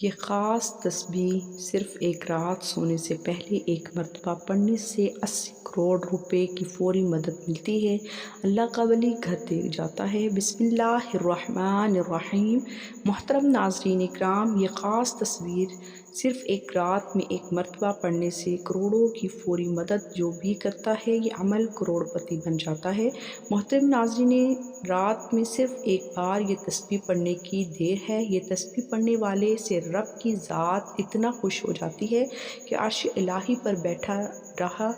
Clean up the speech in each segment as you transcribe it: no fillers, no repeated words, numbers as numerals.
یہ خاص تسبیح صرف ایک رات سونے سے پہلے ایک مرتبہ پڑھنے سے 80 کروڑ روپے کی فوری مدد ملتی ہے۔ اللہ کا ولی گھر دیکھ جاتا ہے۔ بسم اللہ الرحمن الرحیم۔ محترم ناظرین اکرام، یہ خاص تصویر صرف ایک رات میں ایک مرتبہ پڑھنے سے کروڑوں کی فوری مدد جو بھی کرتا ہے، یہ عمل کروڑ پتی بن جاتا ہے۔ محترم ناظرین، رات میں صرف ایک بار یہ تسبیح پڑھنے کی دیر ہے۔ یہ تسبیح پڑھنے والے سے رب کی ذات اتنا خوش ہو جاتی ہے کہ عرش الہی پر بیٹھا رہا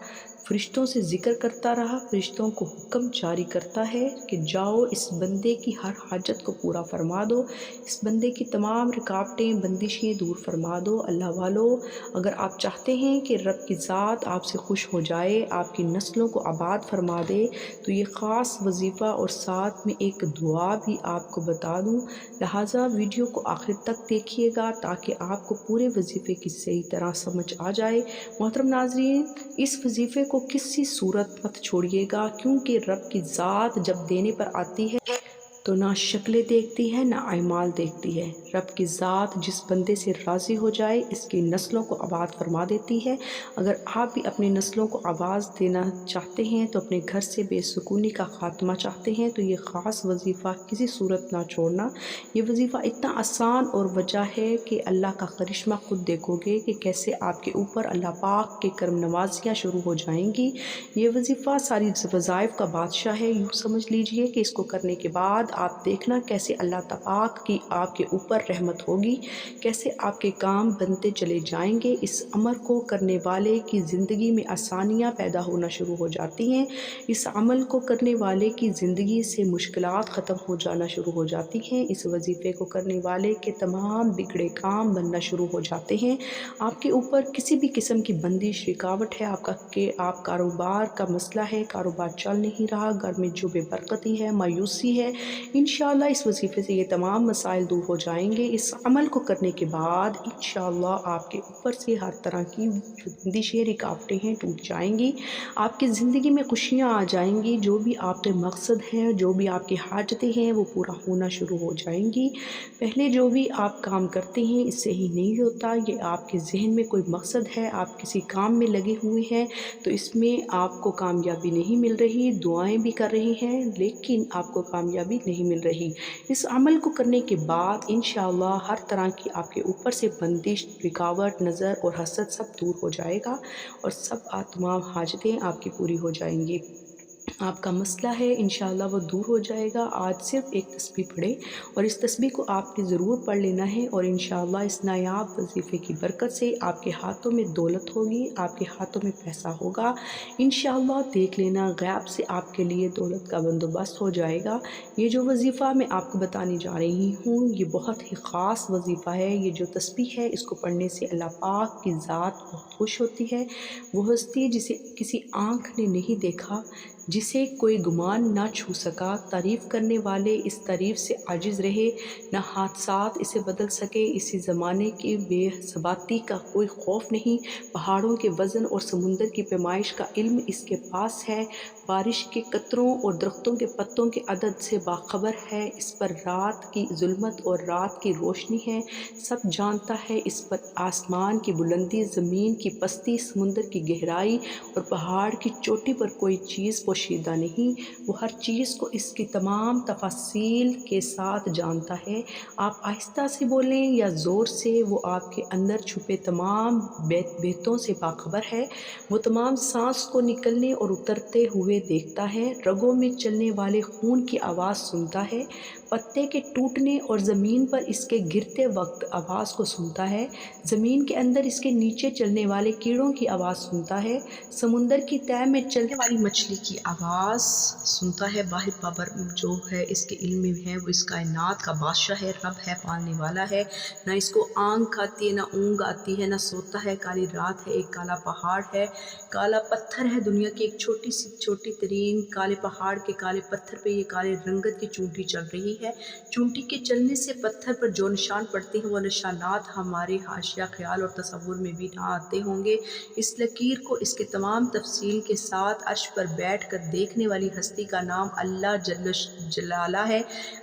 فرشتوں سے ذکر کرتا رہا، فرشتوں کو حکم جاری کرتا ہے کہ جاؤ اس بندے کی ہر حاجت کو پورا فرما دو، اس بندے کی تمام رکاوٹیں بندشیں دور فرما دو۔ اللہ والو، اگر آپ چاہتے ہیں کہ رب کی ذات آپ سے خوش ہو جائے، آپ کی نسلوں کو آباد فرما دے، تو یہ خاص وظیفہ اور ساتھ میں ایک دعا بھی آپ کو بتا دوں، لہٰذا ویڈیو کو آخر تک دیکھیے گا تاکہ آپ کو پورے وظیفے کی صحیح طرح سمجھ آ جائے۔ محترم ناظرین، اس وظیفے کو کسی صورت مت چھوڑیے گا، کیونکہ رب کی ذات جب دینے پر آتی ہے تو نہ شکلیں دیکھتی ہے نہ اعمال دیکھتی ہے۔ رب کی ذات جس بندے سے راضی ہو جائے اس کی نسلوں کو آباد فرما دیتی ہے۔ اگر آپ بھی اپنی نسلوں کو آواز دینا چاہتے ہیں تو اپنے گھر سے بے سکونی کا خاتمہ چاہتے ہیں تو یہ خاص وظیفہ کسی صورت نہ چھوڑنا۔ یہ وظیفہ اتنا آسان اور وجہ ہے کہ اللہ کا کرشمہ خود دیکھو گے کہ کیسے آپ کے اوپر اللہ پاک کے کرم نوازیاں شروع ہو جائیں گی۔ یہ وظیفہ ساری وظائف کا بادشاہ ہے۔ یوں سمجھ لیجئے کہ اس کو کرنے کے بعد آپ دیکھنا کیسے اللہ پاک کی آپ کے اوپر رحمت ہوگی، کیسے آپ کے کام بنتے چلے جائیں گے۔ اس عمل کو کرنے والے کی زندگی میں آسانیاں پیدا ہونا شروع ہو جاتی ہیں۔ اس عمل کو کرنے والے کی زندگی سے مشکلات ختم ہو جانا شروع ہو جاتی ہیں۔ اس وظیفے کو کرنے والے کے تمام بگڑے کام بننا شروع ہو جاتے ہیں۔ آپ کے اوپر کسی بھی قسم کی بندش رکاوٹ ہے، آپ کاروبار کا مسئلہ ہے، کاروبار چل نہیں رہا، گھر میں جو بے برکتی ہے، مایوسی ہے، انشاءاللہ اس وظیفے سے یہ تمام مسائل دور ہو جائیں گے۔ اس عمل کو کرنے کے بعد انشاءاللہ آپ کے اوپر سے ہر طرح کی بندشیں، رکاوٹیں ہیں، ٹوٹ جائیں گی۔ آپ کی زندگی میں خوشیاں آ جائیں گی، جو بھی آپ کے مقصد ہیں، جو بھی آپ کی حاجتیں ہیں، وہ پورا ہونا شروع ہو جائیں گی۔ پہلے جو بھی آپ کام کرتے ہیں اس سے ہی نہیں ہوتا، یہ آپ کے ذہن میں کوئی مقصد ہے، آپ کسی کام میں لگے ہوئے ہیں تو اس میں آپ کو کامیابی نہیں مل رہی، دعائیں بھی کر رہے ہیں لیکن آپ کو کامیابی نہیں مل رہی۔ اس عمل کو کرنے کے بعد انشاءاللہ ہر طرح کی آپ کے اوپر سے بندش، رکاوٹ، نظر اور حسد سب دور ہو جائے گا اور سب تمام حاجتیں آپ کی پوری ہو جائیں گی۔ آپ کا مسئلہ ہے انشاءاللہ وہ دور ہو جائے گا۔ آج صرف ایک تسبیح پڑھیں اور اس تسبیح کو آپ نے ضرور پڑھ لینا ہے اور انشاءاللہ اس نایاب وظیفے کی برکت سے آپ کے ہاتھوں میں دولت ہوگی، آپ کے ہاتھوں میں پیسہ ہوگا۔ انشاءاللہ دیکھ لینا غیب سے آپ کے لیے دولت کا بندوبست ہو جائے گا۔ یہ جو وظیفہ میں آپ کو بتانے جا رہی ہوں یہ بہت ہی خاص وظیفہ ہے۔ یہ جو تسبیح ہے اس کو پڑھنے سے اللہ پاک کی ذات بہت خوش ہوتی ہے۔ وہ ہستی جسے کسی آنکھ نے نہیں دیکھا، جسے کوئی گمان نہ چھو سکا، تعریف کرنے والے اس تعریف سے عاجز رہے، نہ حادثات اسے بدل سکے، اسی زمانے کی بے ثباتی کا کوئی خوف نہیں، پہاڑوں کے وزن اور سمندر کی پیمائش کا علم اس کے پاس ہے، بارش کے قطروں اور درختوں کے پتوں کے عدد سے باخبر ہے، اس پر رات کی ظلمت اور رات کی روشنی ہے، سب جانتا ہے، اس پر آسمان کی بلندی، زمین کی پستی، سمندر کی گہرائی اور پہاڑ کی چوٹی پر کوئی چیز پوشیدہ نہیں، وہ ہر چیز کو اس کی تمام تفاصیل کے ساتھ جانتا ہے۔ آپ آہستہ سے بولیں یا زور سے، وہ آپ کے اندر چھپے تمام باتوں سے باخبر ہے، وہ تمام سانس کو نکلنے اور اترتے ہوئے دیکھتا ہے، رگوں میں چلنے والے خون کی آواز سنتا ہے، پتے کے ٹوٹنے اور زمین پر اس کے گرتے وقت آواز کو سنتا ہے، زمین کے اندر اس کے نیچے چلنے والے کیڑوں کی آواز سنتا ہے، سمندر کی تہہ میں چلنے والی مچھلی کی آواز سنتا ہے۔ باہر بابر جو ہے اس کے علم میں ہے، وہ اس کائنات کا بادشاہ ہے، رب ہے، پالنے والا ہے، نہ اس کو آنکھ آتی ہے نہ اونگ آتی ہے، نہ سوتا ہے، کالی رات ہے، ایک کالا پہاڑ ہے، کالا پتھر ہے، دنیا کی ایک چھوٹی ترین کالے پہاڑ کے کالے پتھر پہ یہ کالے رنگت کی چونٹی چل رہی ہے۔ چونٹی کے چلنے سے پتھر پر جو نشان پڑتے ہیں وہ نشانات ہمارے حاشیہ خیال اور تصور میں بھی نہ آتے ہوں گے۔ اس لکیر کو اس کے تمام تفصیل کے ساتھ عرش پر بیٹھ کر دیکھنے والی ہستی کا نام اللہ جل جلالہ ہے۔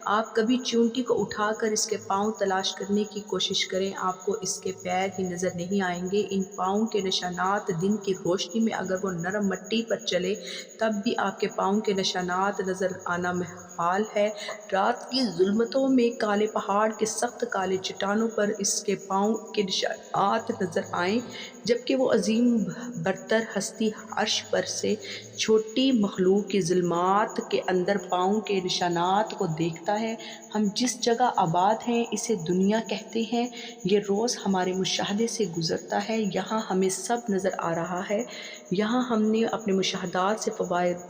آپ کبھی چونٹی کو اٹھا کر اس کے پاؤں تلاش کرنے کی کوشش کریں، آپ کو اس کے پیر ہی نظر نہیں آئیں گے۔ ان پاؤں کے نشانات دن کی روشنی میں اگر وہ نرم مٹی پر چلے تب بھی آپ کے پاؤں کے نشانات نظر آنا محال ہے۔ رات کی ظلمتوں میں کالے پہاڑ کے سخت کالے چٹانوں پر اس کے پاؤں کے نشانات نظر آئیں، جبکہ وہ عظیم برتر ہستی عرش پر سے چھوٹی مخلوق کی ظلمات کے اندر پاؤں کے نشانات کو دیکھتا ہے۔ ہم جس جگہ آباد ہیں اسے دنیا کہتے ہیں۔ یہ روز ہمارے مشاہدے سے گزرتا ہے، یہاں ہمیں سب نظر آ رہا ہے۔ یہاں ہم نے اپنے مشاہدات سے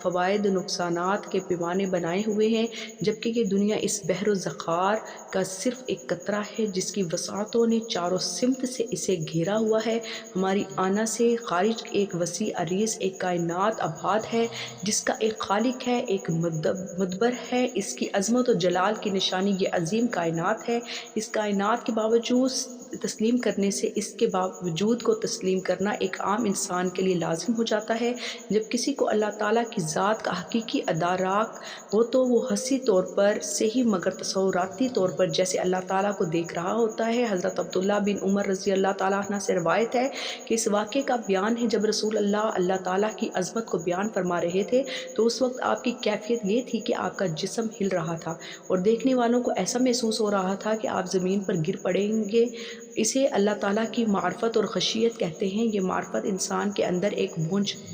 فوائد و نقصانات کے پیمانے بنائے ہوئے ہیں، جبکہ یہ دنیا اس بحر و ذخار کا صرف ایک قطرہ ہے جس کی وسعتوں نے چاروں سمت سے اسے گھیرا ہوا ہے۔ ہماری آنا سے خارج ایک وسیع عریض ایک کائنات آباد ہے جس کا ایک خالق ہے، ایک مدبر ہے۔ اس کی عظمت و جلال کی نشانی یہ عظیم کائنات ہے۔ اس کائنات کے باوجود تسلیم کرنے سے اس کے وجود کو تسلیم کرنا ایک عام انسان کے لیے لازم ہو جاتا ہے۔ جب کسی کو اللہ تعالیٰ کی ذات کا حقیقی ادراک ہو تو وہ حسی طور پر سے ہی مگر تصوراتی طور پر جیسے اللہ تعالیٰ کو دیکھ رہا ہوتا ہے۔ حضرت عبداللہ بن عمر رضی اللہ تعالیٰ عنہ سے روایت ہے کہ اس واقعے کا بیان ہے جب رسول اللہ تعالیٰ کی عظمت کو بیان فرما رہے تھے تو اس وقت آپ کی کیفیت یہ تھی کہ آپ کا جسم ہل رہا تھا اور دیکھنے والوں کو ایسا محسوس ہو رہا تھا کہ آپ زمین پر گر پڑیں گے۔ اسے اللہ تعالیٰ کی معرفت اور خشیت کہتے ہیں۔ یہ معرفت انسان کے اندر ایک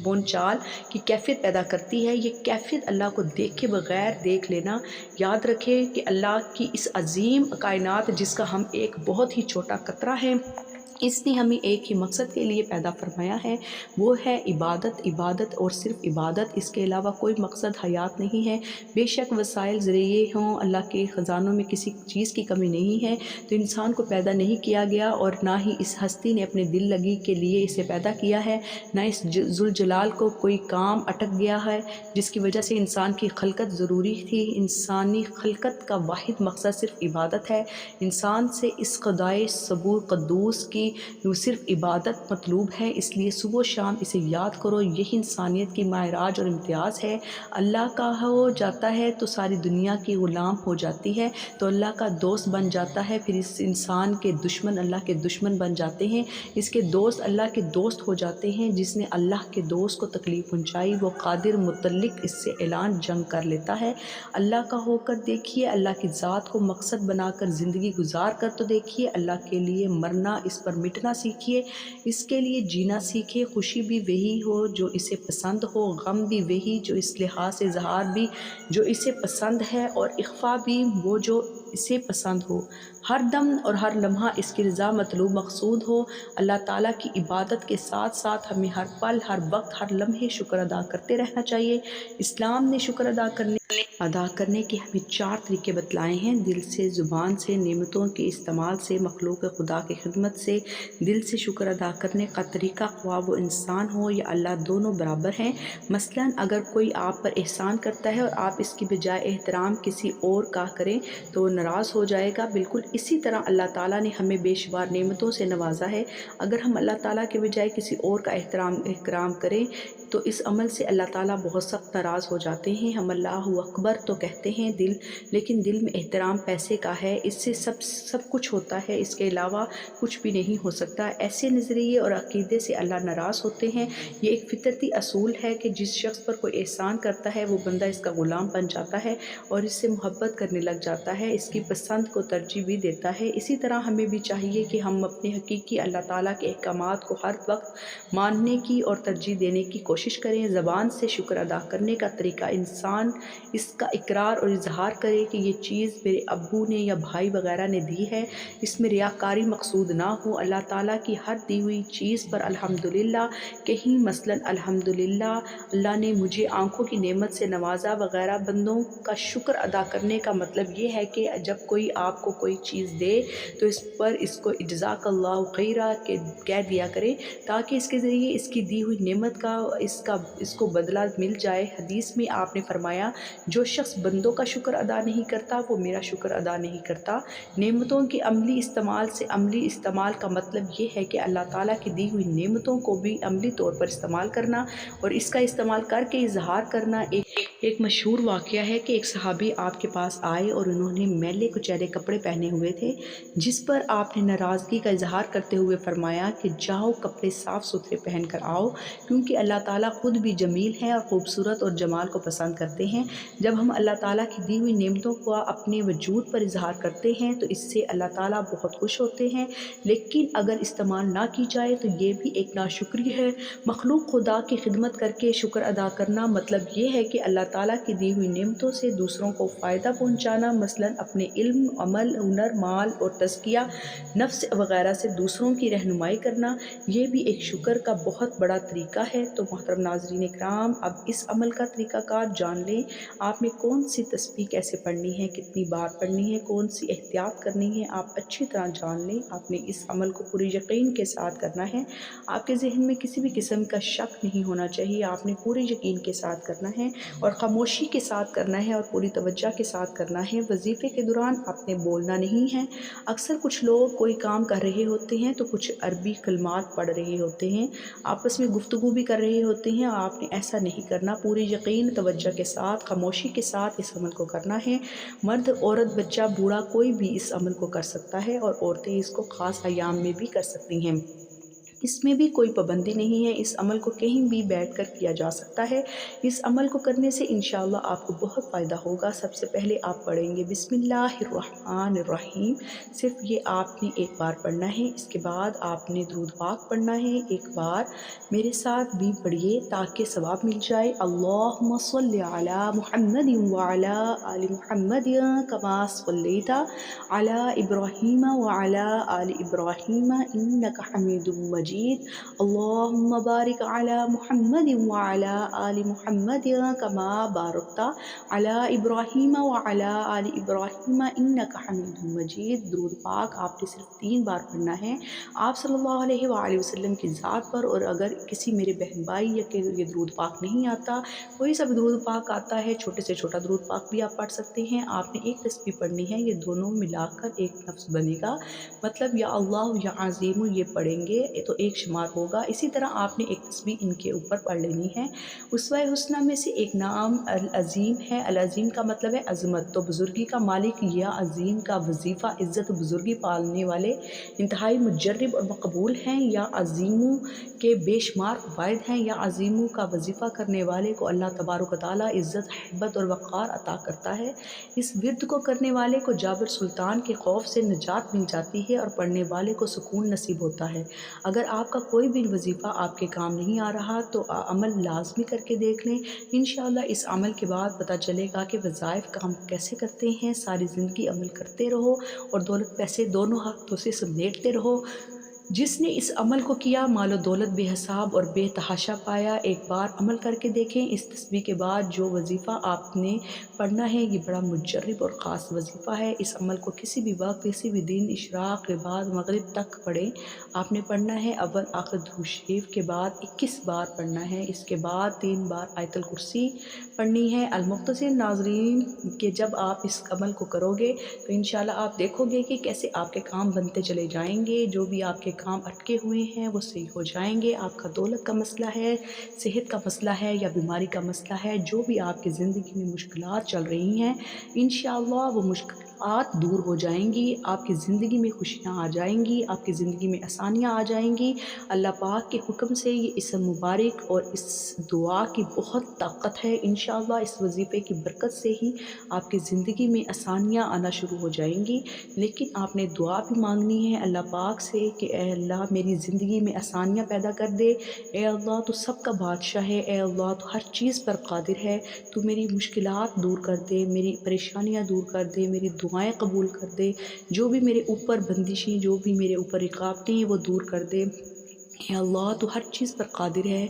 بونچال کی کیفیت پیدا کرتی ہے۔ یہ کیفیت اللہ کو دیکھے بغیر دیکھ لینا۔ یاد رکھیں کہ اللہ کی اس عظیم کائنات جس کا ہم ایک بہت ہی چھوٹا قطرہ ہیں، اس نے ہمیں ایک ہی مقصد کے لیے پیدا فرمایا ہے، وہ ہے عبادت، عبادت اور صرف عبادت۔ اس کے علاوہ کوئی مقصد حیات نہیں ہے۔ بے شک وسائل ذریعے ہوں، اللہ کے خزانوں میں کسی چیز کی کمی نہیں ہے، تو انسان کو پیدا نہیں کیا گیا اور نہ ہی اس ہستی نے اپنے دل لگی کے لیے اسے پیدا کیا ہے، نہ اس ذوالجلال کو کوئی کام اٹک گیا ہے جس کی وجہ سے انسان کی خلقت ضروری تھی۔ انسانی خلقت کا واحد مقصد صرف عبادت ہے۔ انسان سے اس خدائے صبور قدوس کی صرف عبادت مطلوب ہے، اس لیے صبح و شام اسے یاد کرو۔ یہی انسانیت کی معراج اور امتیاز ہے۔ اللہ کا ہو جاتا ہے تو ساری دنیا کی غلام ہو جاتی ہے، تو اللہ کا دوست بن جاتا ہے، پھر اس انسان کے دشمن اللہ کے دشمن بن جاتے ہیں، اس کے دوست اللہ کے دوست ہو جاتے ہیں۔ جس نے اللہ کے دوست کو تکلیف پہنچائی وہ قادر متعلق اس سے اعلان جنگ کر لیتا ہے۔ اللہ کا ہو کر دیکھیے، اللہ کی ذات کو مقصد بنا کر زندگی گزار کر تو دیکھیے، اللہ کے لیے مرنا، اس پر مٹنا سیکھیے، اس کے لیے جینا سیکھیے۔ خوشی بھی وہی ہو جو اسے پسند ہو، غم بھی وہی جو اس لحاظ سے اظہار بھی جو اسے پسند ہے، اور اخفا بھی وہ جو اسے پسند ہو۔ ہر دم اور ہر لمحہ اس کی رضا مطلوب مقصود ہو۔ اللہ تعالیٰ کی عبادت کے ساتھ ساتھ ہمیں ہر پل، ہر وقت، ہر لمحے شکر ادا کرتے رہنا چاہیے۔ اسلام نے شکر ادا کرنے کے ہمیں 4 طریقے بتلائے ہیں: دل سے، زبان سے، نعمتوں کے استعمال سے، مخلوق خدا کی خدمت سے۔ دل سے شکر ادا کرنے کا طریقہ خواہ وہ انسان ہو یا اللہ، دونوں برابر ہیں۔ مثلاً اگر کوئی آپ پر احسان کرتا ہے اور آپ اس کی بجائے احترام کسی اور کا کریں تو وہ ناراض ہو جائے گا۔ بالکل اسی طرح اللہ تعالیٰ نے ہمیں بے شمار نعمتوں سے نوازا ہے، اگر ہم اللہ تعالیٰ کے بجائے کسی اور کا احترام کریں تو اس عمل سے اللہ تعالیٰ بہت سخت ناراض ہو جاتے ہیں۔ ہم اللہ اکبر تو کہتے ہیں لیکن دل میں احترام پیسے کا ہے، اس سے سب کچھ ہوتا ہے، اس کے علاوہ کچھ بھی نہیں ہو سکتا۔ ایسے نظریے اور عقیدے سے اللہ ناراض ہوتے ہیں۔ یہ ایک فطرتی اصول ہے کہ جس شخص پر کوئی احسان کرتا ہے وہ بندہ اس کا غلام بن جاتا ہے اور اس سے محبت کرنے لگ جاتا ہے، اس کی پسند کو ترجیح بھی دیتا ہے۔ اسی طرح ہمیں بھی چاہیے کہ ہم اپنے حقیقی اللہ تعالیٰ کے احکامات کو ہر وقت ماننے کی اور ترجیح دینے کی کوشش کریں۔ زبان سے شکر ادا کرنے کا طریقہ انسان اس کا اقرار اور اظہار کرے کہ یہ چیز میرے ابو نے یا بھائی وغیرہ نے دی ہے، اس میں ریاکاری مقصود نہ ہو۔ اللہ تعالیٰ کی ہر دی ہوئی چیز پر الحمدللہ کہیں، مثلاً الحمدللہ اللہ نے مجھے آنکھوں کی نعمت سے نوازا وغیرہ۔ بندوں کا شکر ادا کرنے کا مطلب یہ ہے کہ جب کوئی آپ کو کوئی چیز دے تو اس پر اس کو جزاک اللہ خیرا کہہ دیا کرے تاکہ اس کے ذریعے اس کی دی ہوئی نعمت کا اس کو بدلہ مل جائے۔ حدیث میں آپ نے فرمایا جو شخص بندوں کا شکر ادا نہیں کرتا وہ میرا شکر ادا نہیں کرتا۔ نعمتوں کے عملی استعمال کا مطلب یہ ہے کہ اللہ تعالیٰ کی دی ہوئی نعمتوں کو بھی عملی طور پر استعمال کرنا اور اس کا استعمال کر کے اظہار کرنا۔ ایک مشہور واقعہ ہے کہ ایک صحابی آپ کے پاس آئے اور انہوں نے میلے کچیلے کپڑے پہنے ہوئے تھے، جس پر آپ نے ناراضگی کا اظہار کرتے ہوئے فرمایا کہ جاؤ کپڑے صاف ستھرے پہن کر آؤ، کیونکہ اللہ تعالیٰ خود بھی جمیل ہیں اور خوبصورت اور جمال کو پسند کرتے ہیں۔ جب ہم اللہ تعالیٰ کی دی ہوئی نعمتوں کو اپنے وجود پر اظہار کرتے ہیں تو اس سے اللہ تعالیٰ بہت خوش ہوتے ہیں، لیکن اگر استعمال نہ کی جائے تو یہ بھی ایک ناشکری ہے۔ مخلوق خدا کی خدمت کر کے شکر ادا کرنا مطلب یہ ہے کہ اللہ تعالیٰ کی دی ہوئی نعمتوں سے دوسروں کو فائدہ پہنچانا، مثلاً اپنے علم، عمل، ہنر، مال اور تزکیہ نفس وغیرہ سے دوسروں کی رہنمائی کرنا، یہ بھی ایک شکر کا بہت بڑا طریقہ ہے۔ تو محترم ناظرین کرام، اب اس عمل کا طریقہ کار جان لیں۔ آپ نے کون سی تسبیح کیسے پڑھنی ہے، کتنی بار پڑھنی ہے، کون سی احتیاط کرنی ہے، آپ اچھی طرح جان لیں۔ آپ نے اس عمل کو پوری یقین کے ساتھ کرنا ہے، آپ کے ذہن میں کسی بھی قسم کا شک نہیں ہونا چاہیے، آپ نے پورے یقین کے ساتھ کرنا ہے اور خاموشی کے ساتھ کرنا ہے اور پوری توجہ کے ساتھ کرنا ہے۔ وظیفے کے دوران آپ نے بولنا نہیں ہے۔ اکثر کچھ لوگ کوئی کام کر رہے ہوتے ہیں تو کچھ عربی کلمات پڑھ رہے ہوتے ہیں، آپس میں گفتگو بھی کر رہے ہوتے ہیں، آپ نے ایسا نہیں کرنا، پوری یقین توجہ کے ساتھ خاموشی کے ساتھ اس عمل کو کرنا ہے۔ مرد، عورت، بچہ، بوڑھا کوئی بھی اس عمل کو کر سکتا ہے اور عورتیں اس کو خاص ایام میں بھی کر سکتی ہیں، اس میں بھی کوئی پابندی نہیں ہے، اس عمل کو کہیں بھی بیٹھ کر کیا جا سکتا ہے۔ اس عمل کو کرنے سے انشاءاللہ آپ کو بہت فائدہ ہوگا۔ سب سے پہلے آپ پڑھیں گے بسم اللہ الرحمن الرحیم، صرف یہ آپ نے ایک بار پڑھنا ہے۔ اس کے بعد آپ نے درود پاک پڑھنا ہے، ایک بار میرے ساتھ بھی پڑھیے تاکہ ثواب مل جائے۔ اللہم صلی علی محمد وعلی آل محمد کما صلیت علی ابراہیم وعلی آل ابراہیم انک حمید مجید۔ اللہم بارک علی محمد وعلی آل محمد کما بارکت علی ابراہیم وعلی آل ابراہیم انک حمید مجید۔ درود پاک آپ نے صرف 3 بار پڑھنا ہے آپ صلی اللہ علیہ وآلہ وسلم کی ذات پر، اور اگر کسی میرے بہن بھائی یا کہ یہ درود پاک نہیں آتا، کوئی سا بھی درود پاک آتا ہے، چھوٹے سے چھوٹا درود پاک بھی آپ پڑھ سکتے ہیں۔ آپ نے ایک تسبیح پڑھنی ہے، یہ دونوں ملا کر ایک لفظ بنے گا، مطلب یا اللہ یا عظیم یہ پڑھیں گے تو ایک شمار ہوگا۔ اسی طرح آپ نے ایک تسبیح ان کے اوپر پڑھ لینی ہے۔ اسوہ حسنہ میں سے ایک نام العظیم ہے، العظیم کا مطلب ہے عظمت، تو بزرگی کا مالک یا عظیم کا وظیفہ عزت و بزرگی پالنے والے انتہائی مجرب اور مقبول ہیں، یا عظیموں کے بے شمار فوائد ہیں، یا عظیموں کا وظیفہ کرنے والے کو اللہ تبارک و تعالیٰ عزت، حیبت اور وقار عطا کرتا ہے۔ اس ورد کو کرنے والے کو جابر سلطان کے خوف سے نجات مل جاتی ہے اور پڑھنے والے کو سکون نصیب ہوتا ہے۔ اگر آپ کا کوئی بھی وظیفہ آپ کے کام نہیں آ رہا تو عمل لازمی کر کے دیکھ لیں، انشاءاللہ اس عمل کے بعد پتہ چلے گا کہ وظائف کام کیسے کرتے ہیں۔ ساری زندگی عمل کرتے رہو اور دولت پیسے دونوں ہاتھوں سے سمیٹتے رہو۔ جس نے اس عمل کو کیا مال و دولت بے حساب اور بے تحاشا پایا۔ ایک بار عمل کر کے دیکھیں۔ اس تسبیح کے بعد جو وظیفہ آپ نے پڑھنا ہے یہ بڑا مجرب اور خاص وظیفہ ہے۔ اس عمل کو کسی بھی وقت، کسی بھی دن، اشراق کے بعد مغرب تک پڑھیں۔ آپ نے پڑھنا ہے اول آخر درود شریف کے بعد 21 بار پڑھنا ہے، اس کے بعد 3 بار آیت الکرسی پڑھنی ہے۔ المختصر ناظرین کہ جب آپ اس عمل کو کرو گے تو انشاءاللہ آپ دیکھو گے کہ کیسے آپ کے کام بنتے چلے جائیں گے، جو بھی آپ کے کام اٹکے ہوئے ہیں وہ صحیح ہو جائیں گے۔ آپ کا دولت کا مسئلہ ہے، صحت کا مسئلہ ہے یا بیماری کا مسئلہ ہے، جو بھی آپ کی زندگی میں مشکلات چل رہی ہیں انشاءاللہ وہ مشکلات دور ہو جائیں گی، آپ کی زندگی میں خوشیاں آ جائیں گی، آپ کی زندگی میں آسانیاں آ جائیں گی۔ اللہ پاک کے حکم سے یہ اسم مبارک اور اس دعا کی بہت طاقت ہے۔ انشاءاللہ اس وظیفے کی برکت سے ہی آپ کی زندگی میں آسانیاں آنا شروع ہو جائیں گی، لیکن آپ نے دعا بھی مانگنی ہے اللہ پاک سے کہ اے اللہ میری زندگی میں آسانیاں پیدا کر دے، اے اللہ تو سب کا بادشاہ ہے، اے اللہ تو ہر چیز پر قادر ہے، تو میری مشکلات دور کر دے، میری پریشانیاں دور کر دے، میری دعائیں قبول کر دے، جو بھی میرے اوپر بندشیں، جو بھی میرے اوپر رکاوٹیں ہیں وہ دور کر دے۔ یا اللہ تو ہر چیز پر قادر ہے،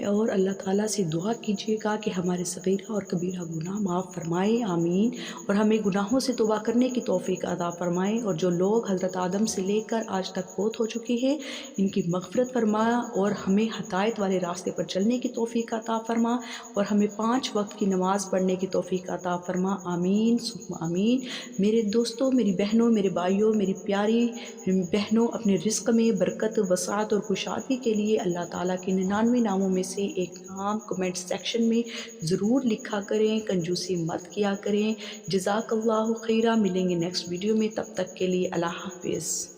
اور اللہ تعالیٰ سے دعا کیجیے گا کہ ہمارے صغیرہ اور کبیرہ گناہ معاف فرمائے، آمین، اور ہمیں گناہوں سے توبہ کرنے کی توفیق عطا فرمائے، اور جو لوگ حضرت آدم سے لے کر آج تک فوت ہو چکے ہیں ان کی مغفرت فرمایا، اور ہمیں ہدایت والے راستے پر چلنے کی توفیق عطا فرما، اور ہمیں 5 وقت کی نماز پڑھنے کی توفیق عطا فرما، آمین ثم آمین۔ میرے دوستوں، میری بہنوں، میرے بھائیوں، میری پیاری بہنوں، اپنے رزق میں برکت، وسعت اور خوشحالی کے لیے اللہ تعالیٰ کے 99 ناموں میں سے ایک نام کمنٹ سیکشن میں ضرور لکھا کریں، کنجوسی مت کیا کریں۔ جزاک اللہ خیرہ، ملیں گے نیکسٹ ویڈیو میں، تب تک کے لیے اللہ حافظ۔